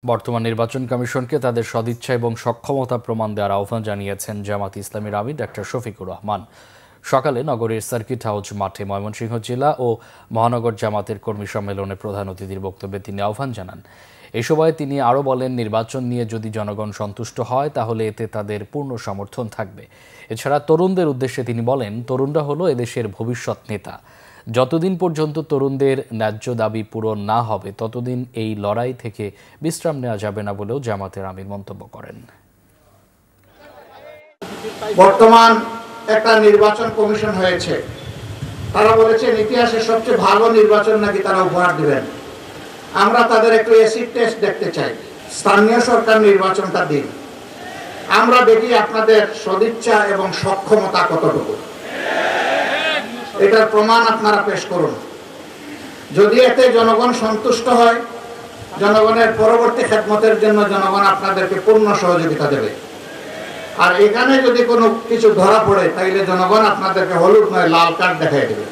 বর্তমান নির্বাচন কমিশনকে তাদের সদিচ্ছা এবং সক্ষমতা প্রমাণ দেওয়ার আহ্বান জানিয়েছেন জামাত ইসলামীর আমির ডক্টর শফিকুর রহমান। সকালে নগরীর সার্কিট হাউস মাঠে ময়মনসিংহ জেলা ও মহানগর জামাতের কর্মী সম্মেলনে প্রধান অতিথির বক্তব্যে তিনি আহ্বান জানান। এই সময় তিনি আরও বলেন, নির্বাচন নিয়ে যদি জনগণ সন্তুষ্ট হয় তাহলে এতে তাদের পূর্ণ সমর্থন থাকবে। এছাড়া তরুণদের উদ্দেশ্যে তিনি বলেন, তরুণরা হলো এদেশের ভবিষ্যৎ নেতা। যতদিন পর্যন্ত তরুণদের ন্যায্য দাবি পূরণ না হবে ততদিন এই লড়াই থেকে বিশ্রাম নেওয়া যাবে না বলেও জামাতের আমির মন্তব্য করেন। বর্তমান একটা নির্বাচন কমিশন হয়েছে, তারা বলেছেন ইতিহাসের সবচেয়ে ভালো নির্বাচন নাকি তারা উপহার দিবেন। আমরা তাদের একটু অ্যাসিড টেস্ট দেখতে চাই। স্থানীয় সরকার নির্বাচনটা দিন, আমরা দেখি আপনাদের সদিচ্ছা এবং সক্ষমতা কতটুকু, এটার প্রমাণ আপনারা পেশ করুন। যদি এতে জনগণ সন্তুষ্ট হয়, জনগণের পরবর্তী খেদমতের জন্য জনগণ আপনাদেরকে পূর্ণ সহযোগিতা দেবে। আর এখানে যদি কোনো কিছু ধরা পড়ে তাইলে জনগণ আপনাদেরকে হলুদ নয় লাল কার্ড দেখাই দেবে।